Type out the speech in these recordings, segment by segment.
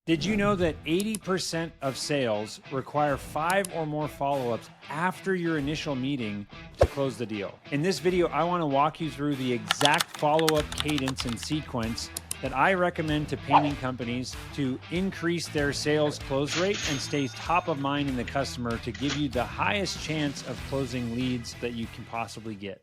Did you know that 80% of sales require 5 or more follow-ups after your initial meeting to close the deal? In this video, I want to walk you through the exact follow-up cadence and sequence that I recommend to painting companies to increase their sales close rate and stay top of mind in the customer to give you the highest chance of closing leads that you can possibly get.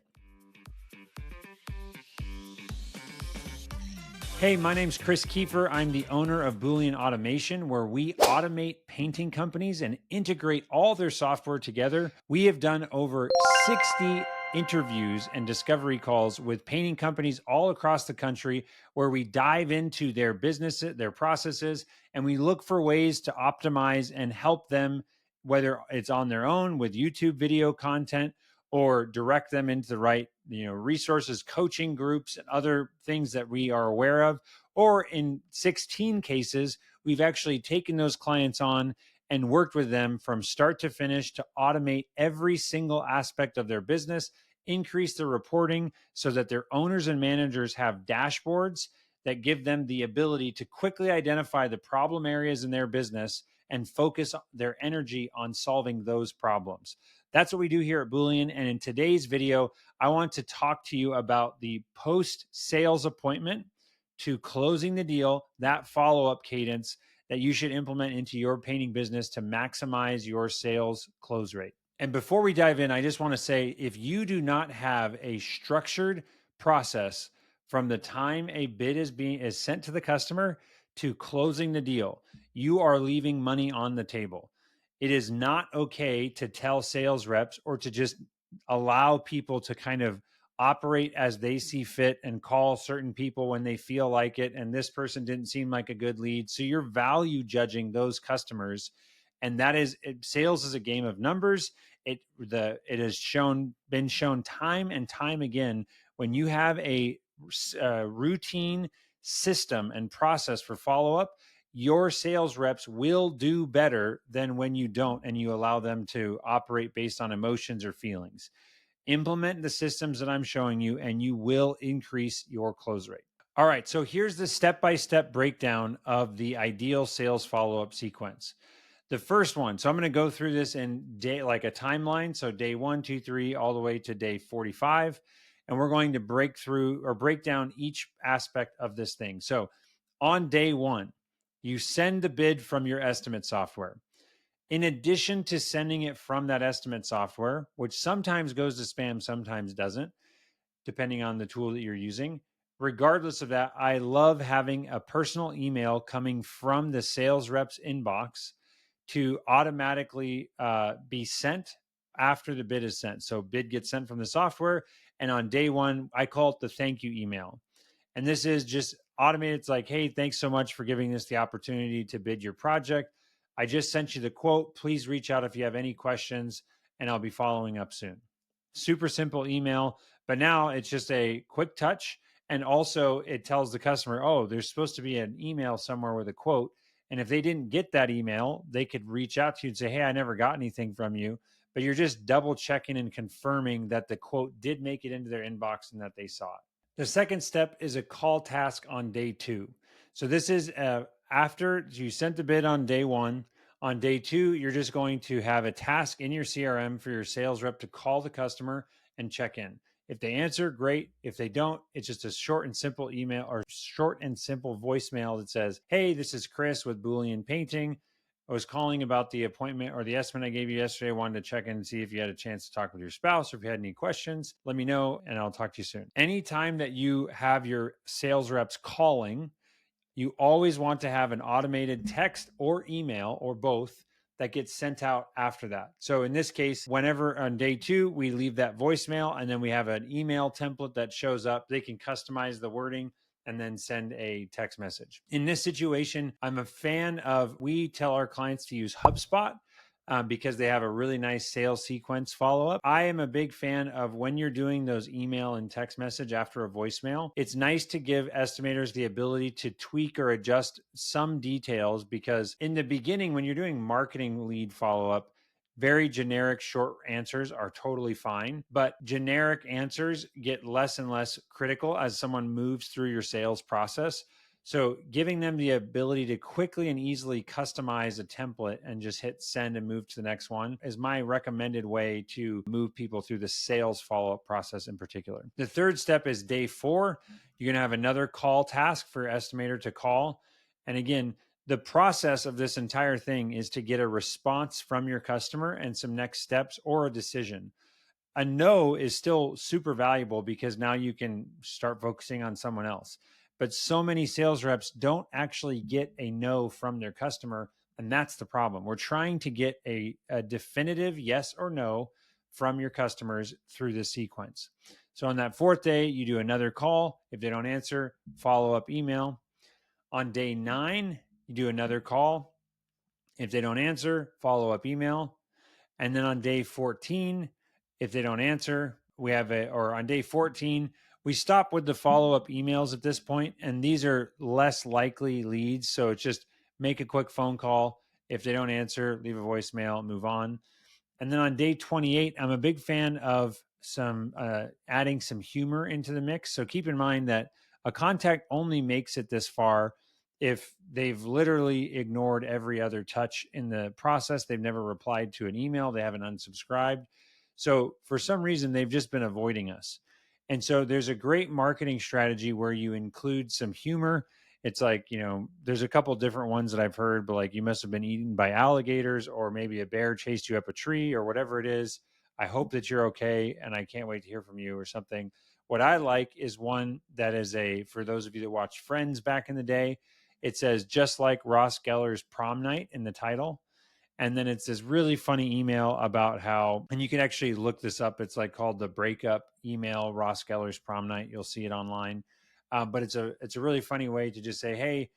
Hey, my name's Chris Kiefer. I'm the owner of Boolean Automation, where we automate painting companies and integrate all their software together. We have done over 60 interviews and discovery calls with painting companies all across the country, where we dive into their business, their processes, and we look for ways to optimize and help them, whether it's on their own with YouTube video content or direct them into the right resources, coaching groups, and other things that we are aware of. Or in 16 cases, we've actually taken those clients on and worked with them from start to finish to automate every single aspect of their business, increase their reporting so that their owners and managers have dashboards that give them the ability to quickly identify the problem areas in their business and focus their energy on solving those problems. That's what we do here at Boolean. And in today's video, I want to talk to you about the post-sales appointment to closing the deal, that follow-up cadence that you should implement into your painting business to maximize your sales close rate. And before we dive in, I just want to say, if you do not have a structured process from the time a bid is sent to the customer to closing the deal, you are leaving money on the table. It is not okay to tell sales reps or to just allow people to kind of operate as they see fit and call certain people when they feel like it. And this person didn't seem like a good lead. So you're value judging those customers. And that is sales is a game of numbers. It has been shown time and time again, when you have a routine system and process for follow-up, your sales reps will do better than when you don't and you allow them to operate based on emotions or feelings. Implement the systems that I'm showing you, and you will increase your close rate. All right, so here's the step-by-step breakdown of the ideal sales follow-up sequence. The first one, so I'm going to go through this in like a timeline. So day 1, 2, 3, all the way to day 45. And we're going to break down each aspect of this thing. So on day 1, you send the bid from your estimate software. In addition to sending it from that estimate software, which sometimes goes to spam, sometimes doesn't, depending on the tool that you're using, regardless of that, I love having a personal email coming from the sales rep's inbox to automatically be sent after the bid is sent. So bid gets sent from the software, and on day 1, I call it the thank you email. And this is just automated. It's like, hey, thanks so much for giving us the opportunity to bid your project. I just sent you the quote. Please reach out if you have any questions, and I'll be following up soon. Super simple email, but now it's just a quick touch. And also it tells the customer, oh, there's supposed to be an email somewhere with a quote. And if they didn't get that email, they could reach out to you and say, hey, I never got anything from you. But you're just double checking and confirming that the quote did make it into their inbox and that they saw it. The second step is a call task on day 2. So this is after you sent the bid on day 1. On day 2, you're just going to have a task in your CRM for your sales rep to call the customer and check in. If they answer, great. If they don't, it's just a short and simple email or short and simple voicemail that says, hey, this is Chris with Boolean Painting. I was calling about the appointment or the estimate I gave you yesterday. I wanted to check in and see if you had a chance to talk with your spouse or if you had any questions. Let me know and I'll talk to you soon. Anytime that you have your sales reps calling, you always want to have an automated text or email or both that gets sent out after that. So in this case, whenever on day 2, we leave that voicemail and then we have an email template that shows up. They can customize the wording and then send a text message. In this situation, I'm a fan of, we tell our clients to use HubSpot because they have a really nice sales sequence follow-up. I am a big fan of when you're doing those email and text message after a voicemail, it's nice to give estimators the ability to tweak or adjust some details, because in the beginning, when you're doing marketing lead follow-up, very generic short answers are totally fine, but generic answers get less and less critical as someone moves through your sales process. So giving them the ability to quickly and easily customize a template and just hit send and move to the next one is my recommended way to move people through the sales follow-up process in particular. The third step is day 4. You're going to have another call task for your estimator to call. And again, the process of this entire thing is to get a response from your customer and some next steps or a decision. A no is still super valuable because now you can start focusing on someone else. But so many sales reps don't actually get a no from their customer. And that's the problem. We're trying to get a definitive yes or no from your customers through this sequence. So on that 4th day, you do another call. If they don't answer, follow up email. On day 9, you do another call. If they don't answer, follow up email. And then on day 14, if they don't answer, or on day 14, we stop with the follow up emails at this point. And these are less likely leads. So it's just make a quick phone call. If they don't answer, leave a voicemail, move on. And then on day 28, I'm a big fan of some adding some humor into the mix. So keep in mind that a contact only makes it this far if they've literally ignored every other touch in the process. They've never replied to an email. They haven't unsubscribed. So for some reason, they've just been avoiding us. And so there's a great marketing strategy where you include some humor. It's like, there's a couple different ones that I've heard, but like you must have been eaten by alligators, or maybe a bear chased you up a tree, or whatever it is. I hope that you're okay, and I can't wait to hear from you, or something. What I like is one that is for those of you that watched Friends back in the day, it says just like Ross Geller's prom night in the title. And then it's this really funny email about how, and you can actually look this up. It's like called the breakup email, Ross Geller's prom night. You'll see it online. But it's a really funny way to just say, hey,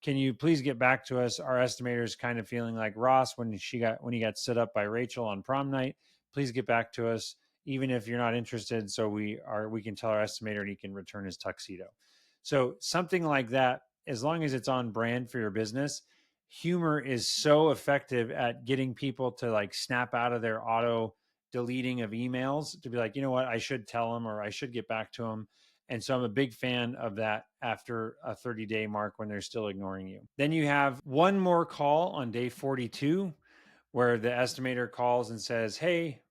can you please get back to us? Our estimator is kind of feeling like Ross when he got stood up by Rachel on prom night. Please get back to us, even if you're not interested. So we can tell our estimator and he can return his tuxedo. So something like that, as long as it's on brand for your business. Humor is so effective at getting people to like snap out of their auto deleting of emails to be like, you know what, I should tell them, or I should get back to them. And so I'm a big fan of that after a 30-day mark when they're still ignoring you. Then you have one more call on day 42 where the estimator calls and says, hey,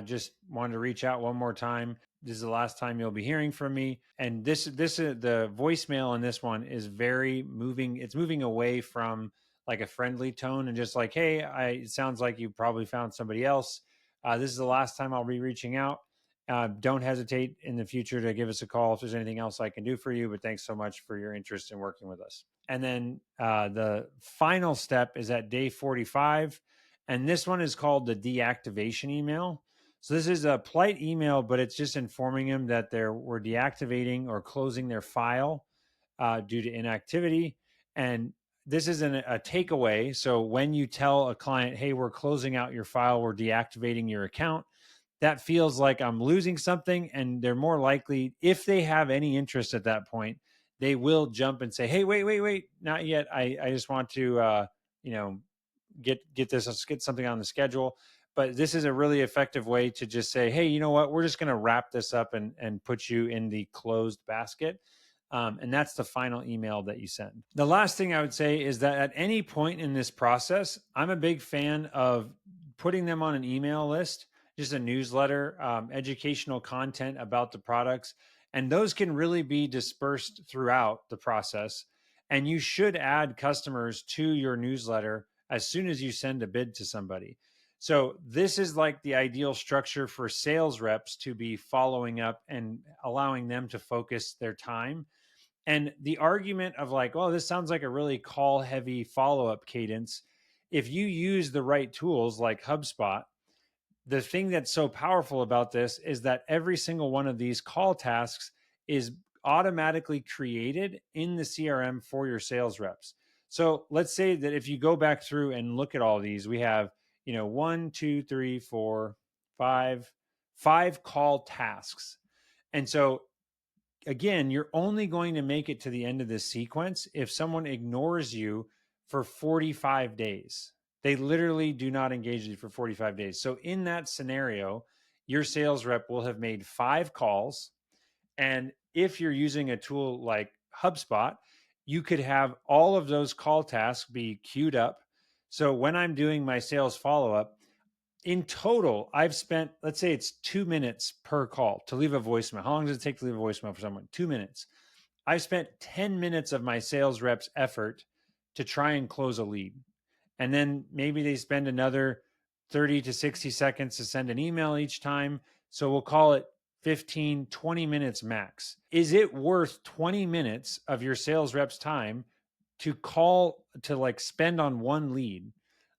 just wanted to reach out one more time. This is the last time you'll be hearing from me. And this is the voicemail in this one is very moving. It's moving away from like a friendly tone and just like, hey, it sounds like you probably found somebody else. This is the last time I'll be reaching out. Don't hesitate in the future to give us a call if there's anything else I can do for you. But thanks so much for your interest in working with us. And then the final step is at day 45. And this one is called the deactivation email. So this is a polite email, but it's just informing them that we're deactivating or closing their file due to inactivity. And this isn't a takeaway. So when you tell a client, hey, we're closing out your file, we're deactivating your account, that feels like I'm losing something. And they're more likely, if they have any interest at that point, they will jump and say, hey, wait, not yet. I just want to, get something on the schedule. But this is a really effective way to just say, hey, you know what, we're just going to wrap this up and put you in the closed basket. And that's the final email that you send. The last thing I would say is that at any point in this process, I'm a big fan of putting them on an email list, just a newsletter, educational content about the products. And those can really be dispersed throughout the process. And you should add customers to your newsletter as soon as you send a bid to somebody. So this is like the ideal structure for sales reps to be following up and allowing them to focus their time. And the argument of like, oh, this sounds like a really call heavy follow-up cadence. If you use the right tools like HubSpot, the thing that's so powerful about this is that every single one of these call tasks is automatically created in the CRM for your sales reps. So let's say that if you go back through and look at all these, we have, 1, 2, 3, 4, 5 call tasks. And so again, you're only going to make it to the end of this sequence if someone ignores you for 45 days. They literally do not engage you for 45 days. So in that scenario, your sales rep will have made 5 calls. And if you're using a tool like HubSpot, you could have all of those call tasks be queued up. So when I'm doing my sales follow-up, in total, I've spent, let's say it's 2 minutes per call to leave a voicemail. How long does it take to leave a voicemail for someone? 2 minutes. I've spent 10 minutes of my sales rep's effort to try and close a lead. And then maybe they spend another 30 to 60 seconds to send an email each time. So we'll call it 15, 20 minutes max. Is it worth 20 minutes of your sales rep's time to call, to like spend on one lead?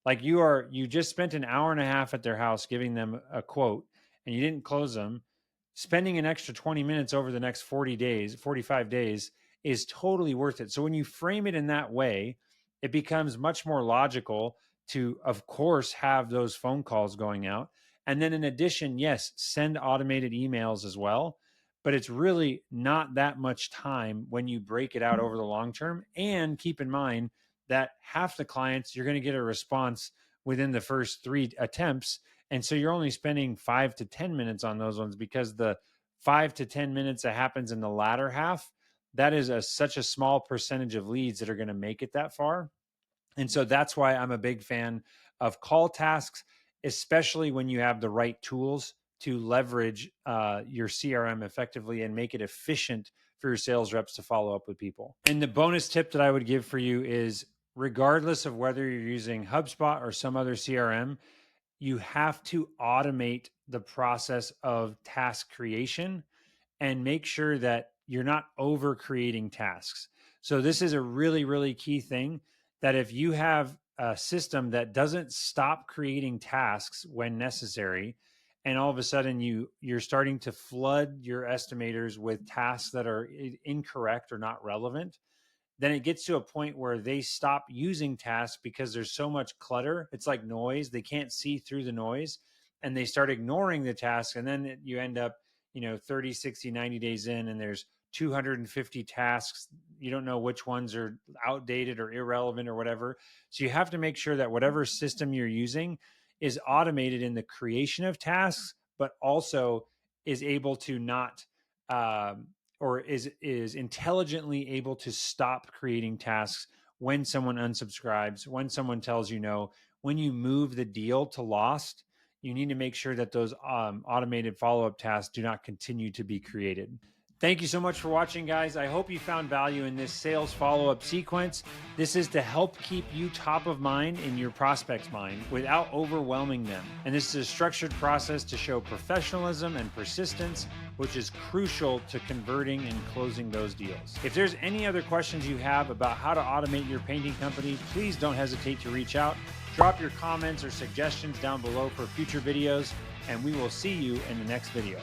Like you just spent an hour and a half at their house giving them a quote and you didn't close them. Spending an extra 20 minutes over the next 40 days, 45 days is totally worth it. So when you frame it in that way, it becomes much more logical to, of course, have those phone calls going out. And then in addition, yes, send automated emails as well. But it's really not that much time when you break it out over the long term. And keep in mind that half the clients, you're going to get a response within the first 3 attempts. And so you're only spending 5 to 10 minutes on those ones, because the 5 to 10 minutes that happens in the latter half, that is such a small percentage of leads that are going to make it that far. And so that's why I'm a big fan of call tasks, especially when you have the right tools to leverage your CRM effectively and make it efficient for your sales reps to follow up with people. And the bonus tip that I would give for you is, regardless of whether you're using HubSpot or some other CRM, you have to automate the process of task creation and make sure that you're not over creating tasks. So this is a really, really key thing, that if you have a system that doesn't stop creating tasks when necessary, and all of a sudden you're starting to flood your estimators with tasks that are incorrect or not relevant, then it gets to a point where they stop using tasks because there's so much clutter. It's like noise. They can't see through the noise and they start ignoring the task. And then you end up, 30, 60, 90 days in, and there's 250 tasks. You don't know which ones are outdated or irrelevant or whatever. So you have to make sure that whatever system you're using is automated in the creation of tasks, but also is able to not, or is intelligently able to stop creating tasks when someone unsubscribes, when someone tells you no, when you move the deal to lost. You need to make sure that those automated follow-up tasks do not continue to be created. Thank you so much for watching, guys. I hope you found value in this sales follow-up sequence. This is to help keep you top of mind in your prospect's mind without overwhelming them. And this is a structured process to show professionalism and persistence, which is crucial to converting and closing those deals. If there's any other questions you have about how to automate your painting company, please don't hesitate to reach out. Drop your comments or suggestions down below for future videos, and we will see you in the next video.